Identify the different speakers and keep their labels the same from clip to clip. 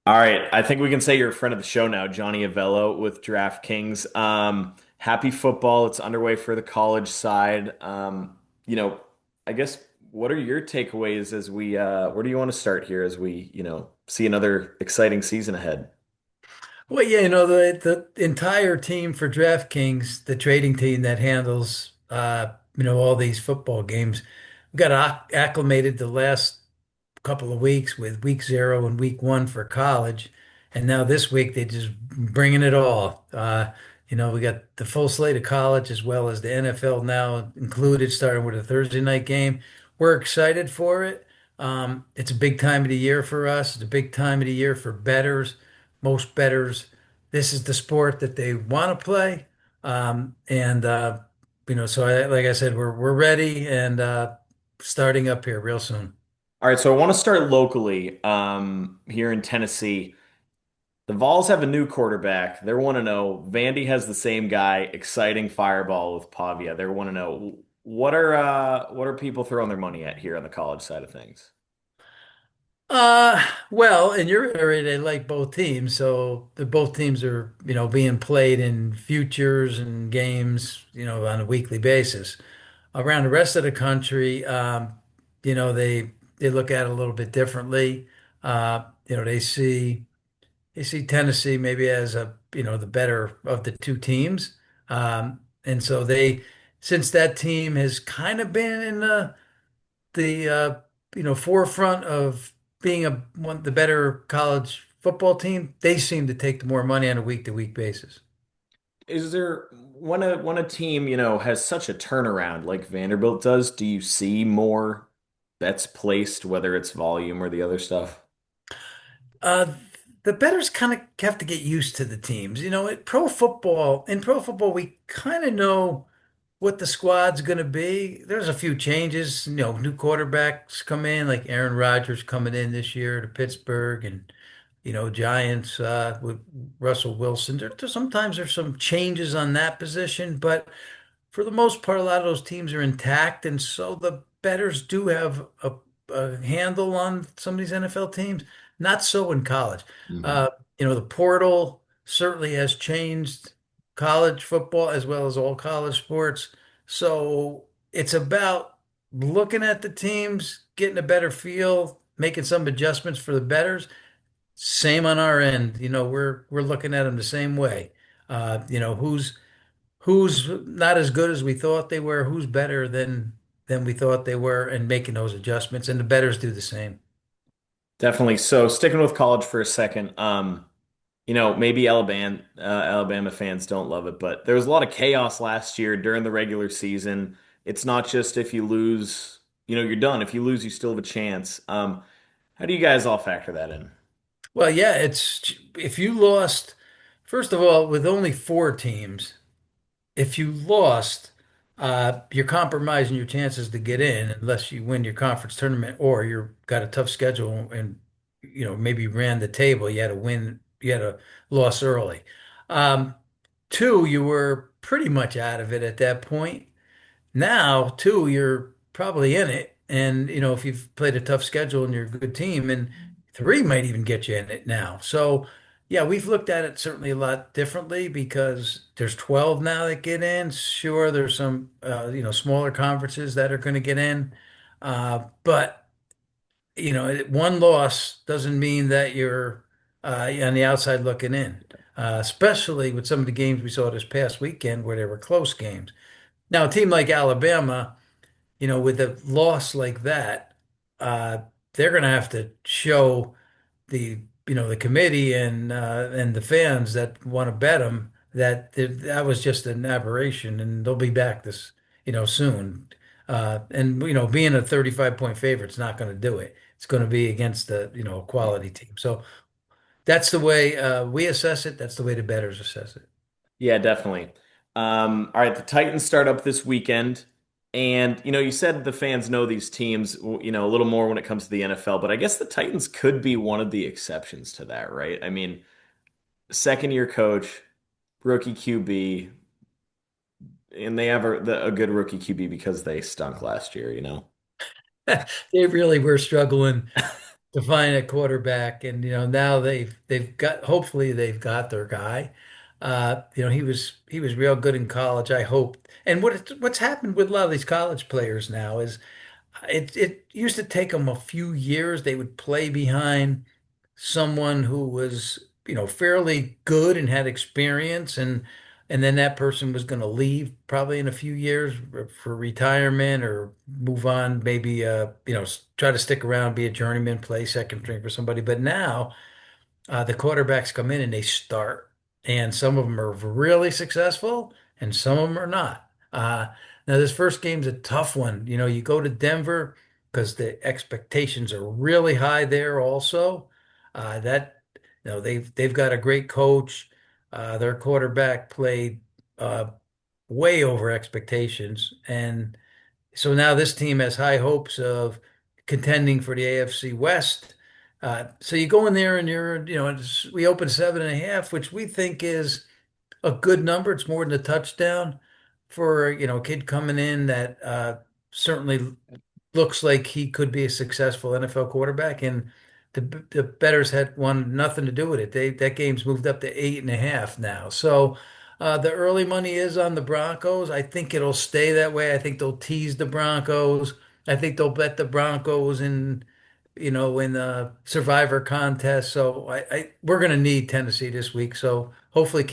Speaker 1: All right, I think we can say you're a friend of the show now, Johnny Avello with DraftKings. Happy football. It's underway for the college side. You know, I guess what are your takeaways as where do you want to start here as we see another exciting season ahead?
Speaker 2: Well, yeah, the entire team for DraftKings, the trading team that handles all these football games, we got acclimated the last couple of weeks with week 0 and week 1 for college, and now this week they just bringing it all. We got the full slate of college as well as the NFL now included, starting with a Thursday night game. We're excited for it. It's a big time of the year for us. It's a big time of the year for bettors. Most bettors, this is the sport that they want to play. And so like I said, we're ready and starting up here real soon.
Speaker 1: All right, so I want to start locally here in Tennessee. The Vols have a new quarterback. They're 1-0. Vandy has the same guy, exciting fireball with Pavia. They're 1-0. What are people throwing their money at here on the college side of things?
Speaker 2: Well, in your area, they like both teams, so both teams are, being played in futures and games, on a weekly basis. Around the rest of the country, they look at it a little bit differently. They see Tennessee maybe as the better of the two teams. And so since that team has kind of been in the forefront of being the better college football team, they seem to take the more money on a week to week basis.
Speaker 1: Is there when a team has such a turnaround like Vanderbilt does, do you see more bets placed, whether it's volume or the other stuff?
Speaker 2: Uh, the bettors kind of have to get used to the teams. In pro football, we kind of know what the squad's going to be. There's a few changes. New quarterbacks come in, like Aaron Rodgers coming in this year to Pittsburgh, and Giants with Russell Wilson. Sometimes there's some changes on that position, but for the most part, a lot of those teams are intact, and so the bettors do have a handle on some of these NFL teams. Not so in college.
Speaker 1: Mhm.
Speaker 2: Uh, the portal certainly has changed college football as well as all college sports. So it's about looking at the teams, getting a better feel, making some adjustments for the bettors. Same on our end. We're looking at them the same way. Who's not as good as we thought they were, who's better than we thought they were, and making those adjustments. And the bettors do the same.
Speaker 1: Definitely. So sticking with college for a second, maybe Alabama fans don't love it, but there was a lot of chaos last year during the regular season. It's not just if you lose, you're done. If you lose, you still have a chance. How do you guys all factor that in?
Speaker 2: Well, yeah, it's if you lost, first of all, with only 4 teams, if you lost, you're compromising your chances to get in unless you win your conference tournament or you've got a tough schedule and maybe you ran the table. You had to win, you had a loss early. Um, 2, you were pretty much out of it at that point. Now, 2, you're probably in it. And, if you've played a tough schedule and you're a good team, and 3 might even get you in it now. So, yeah, we've looked at it certainly a lot differently because there's 12 now that get in. Sure, there's some, smaller conferences that are going to get in. But, one loss doesn't mean that you're on the outside looking in, especially with some of the games we saw this past weekend where they were close games. Now, a team like Alabama, with a loss like that, uh, they're going to have to show the committee and the fans that want to bet them that was just an aberration, and they'll be back soon. And being a 35-point favorite is not going to do it. It's going to be against a quality team. So that's the way we assess it. That's the way the bettors assess it.
Speaker 1: Yeah, definitely. All right, the Titans start up this weekend. And, you said the fans know these teams a little more when it comes to the NFL, but I guess the Titans could be one of the exceptions to that, right? I mean, second year coach, rookie QB, and they have a good rookie QB because they stunk last year.
Speaker 2: They really were struggling to find a quarterback, and now they've got hopefully they've got their guy. He was real good in college. I hope. And what's happened with a lot of these college players now is it used to take them a few years. They would play behind someone who was, fairly good and had experience, and then that person was going to leave probably in a few years for retirement or move on, maybe try to stick around, be a journeyman, play second string for somebody. But now the quarterbacks come in and they start, and some of them are really successful, and some of them are not. Now, this first game's a tough one. You go to Denver because the expectations are really high there. Also, that they've got a great coach. Their quarterback played uh, way over expectations, and so now this team has high hopes of contending for the AFC West. So you go in there and we open 7.5, which we think is a good number. It's more than a touchdown for, a kid coming in that certainly looks like he could be a successful NFL quarterback. And the bettors had wanted nothing to do with it. That game's moved up to 8.5 now. So the early money is on the Broncos. I think it'll stay that way. I think they'll tease the Broncos. I think they'll bet the Broncos in the Survivor contest. So we're going to need Tennessee this week. So hopefully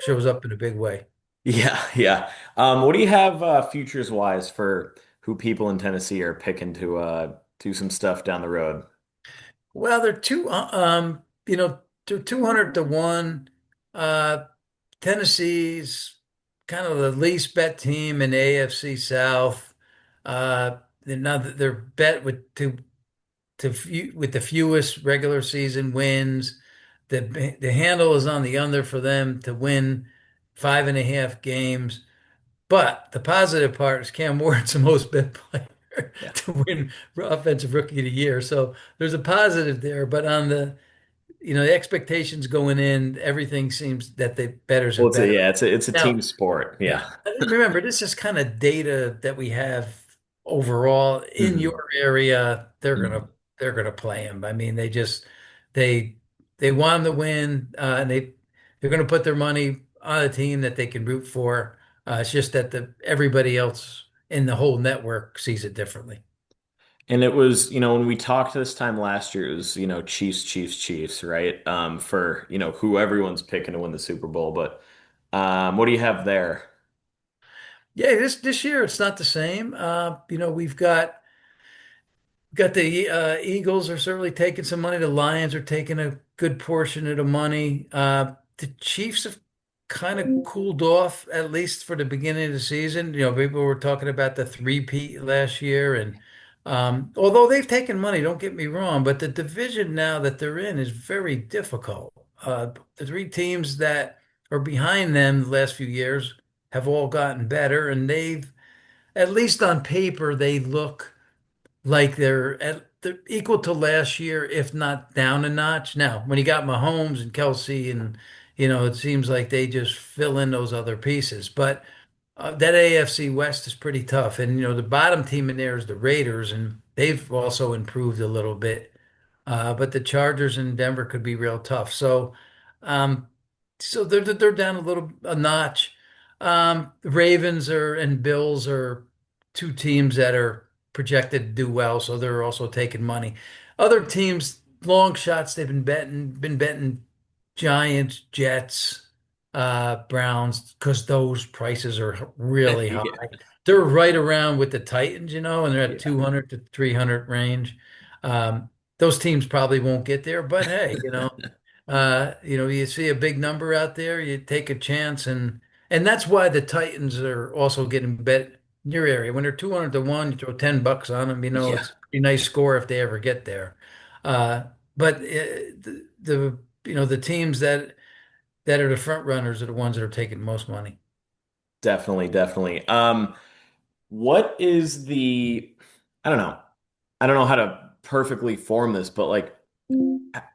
Speaker 2: shows up in a big way.
Speaker 1: Yeah, yeah. What do you have futures wise for who people in Tennessee are picking to do some stuff down the road?
Speaker 2: Well, they're 200 to 1. Uh, Tennessee's kind of the least bet team in the AFC South. They're bet with the fewest regular season wins. The handle is on the under for them to win 5.5 games. But the positive part is Cam Ward's the most bet player
Speaker 1: Yeah.
Speaker 2: to win Offensive Rookie of the Year. So there's a positive there. But on the expectations going in, everything seems that the bettors are
Speaker 1: Well,
Speaker 2: better.
Speaker 1: it's a team
Speaker 2: Now,
Speaker 1: sport.
Speaker 2: yeah.
Speaker 1: Yeah.
Speaker 2: Remember, this is kind of data that we have overall in
Speaker 1: Mhm.
Speaker 2: your area. They're gonna
Speaker 1: Mhm.
Speaker 2: they're gonna play him. I mean, they they want him to win, and they're gonna put their money on a team that they can root for. It's just that the everybody else in the whole network sees it differently.
Speaker 1: And it was, when we talked this time last year, it was, Chiefs, Chiefs, Chiefs, right? For, who everyone's picking to win the Super Bowl. But what do you have there?
Speaker 2: Yeah, this year it's not the same. We've got the Eagles are certainly taking some money. The Lions are taking a good portion of the money. The Chiefs have kind of cooled off, at least for the beginning of the season. People were talking about the three-peat last year, and although they've taken money, don't get me wrong, but the division now that they're in is very difficult. The three teams that are behind them the last few years have all gotten better, and at least on paper, they look like they're equal to last year, if not down a notch. Now, when you got Mahomes and Kelsey, and it seems like they just fill in those other pieces. But that AFC West is pretty tough, and the bottom team in there is the Raiders, and they've also improved a little bit. But the Chargers in Denver could be real tough. Um, so they're down a notch. Ravens and Bills are two teams that are projected to do well, so they're also taking money. Other teams, long shots, they've been betting Giants, Jets, Browns, because those prices are really high.
Speaker 1: Yeah.
Speaker 2: They're right around with the Titans, and they're at
Speaker 1: Yeah.
Speaker 2: 200 to 300 range. Um, those teams probably won't get there, but hey, you see a big number out there, you take a chance, and that's why the Titans are also getting bet in your area. When they're 200 to 1, you throw $10 on them,
Speaker 1: Yeah.
Speaker 2: it's a pretty nice score if they ever get there. Uh, but the teams that are the front runners are the ones that are taking most money.
Speaker 1: Definitely, definitely. What is I don't know. I don't know how to perfectly form this, but like,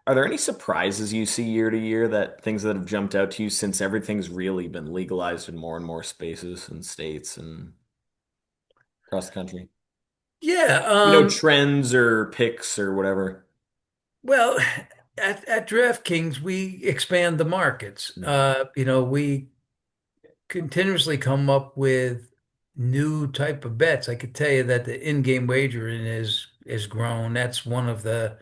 Speaker 1: are there any surprises you see year to year that things that have jumped out to you since everything's really been legalized in more and more spaces and states and across the country?
Speaker 2: Yeah,
Speaker 1: Trends or picks or whatever.
Speaker 2: Well, at DraftKings, we expand the markets. We continuously come up with new type of bets. I could tell you that the in-game wagering is grown. That's one of the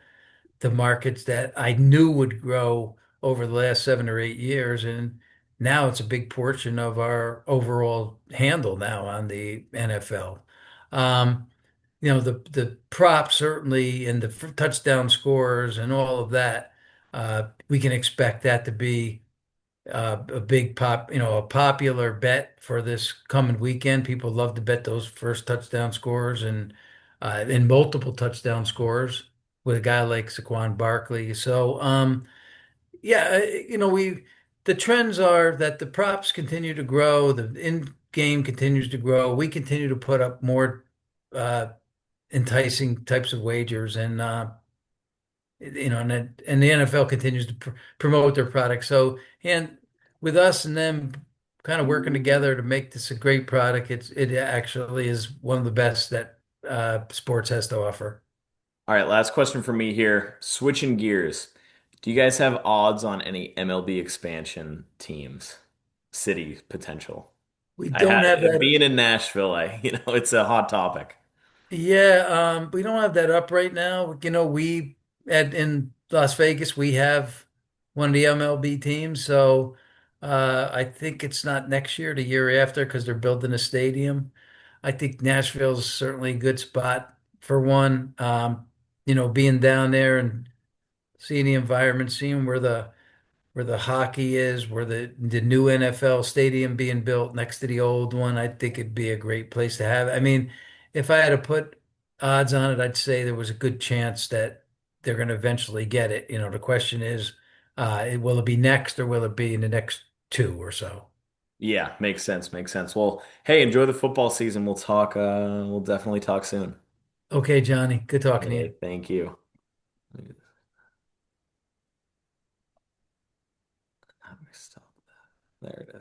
Speaker 2: markets that I knew would grow over the last 7 or 8 years, and now it's a big portion of our overall handle now on the NFL. Um, the props certainly and the touchdown scores and all of that, we can expect that to be a big a popular bet for this coming weekend. People love to bet those first touchdown scores and multiple touchdown scores with a guy like Saquon Barkley. So, yeah, the trends are that the props continue to grow, the in game continues to grow. We continue to put up more uh, enticing types of wagers, and the NFL continues to promote their product. So, and with us and them kind of working together to make this a great product, it actually is one of the best that sports has to offer.
Speaker 1: All right, last question for me here. Switching gears. Do you guys have odds on any MLB expansion teams? City potential.
Speaker 2: We
Speaker 1: I
Speaker 2: don't have
Speaker 1: had
Speaker 2: that.
Speaker 1: being in Nashville, it's a hot topic.
Speaker 2: Yeah, we don't have that up right now. We at in Las Vegas we have one of the MLB teams, so I think it's not next year, the year after, because they're building a stadium. I think Nashville's certainly a good spot for one. Being down there and seeing the environment, seeing where the hockey is, where the new NFL stadium being built next to the old one. I think it'd be a great place to have. I mean, if I had to put odds on it, I'd say there was a good chance that they're going to eventually get it. The question is, will it be next or will it be in the next two or so?
Speaker 1: Yeah, makes sense, makes sense. Well, hey, enjoy the football season. We'll definitely talk soon.
Speaker 2: Okay, Johnny, good talking to you.
Speaker 1: Hey, thank you. How do I stop that? There it is.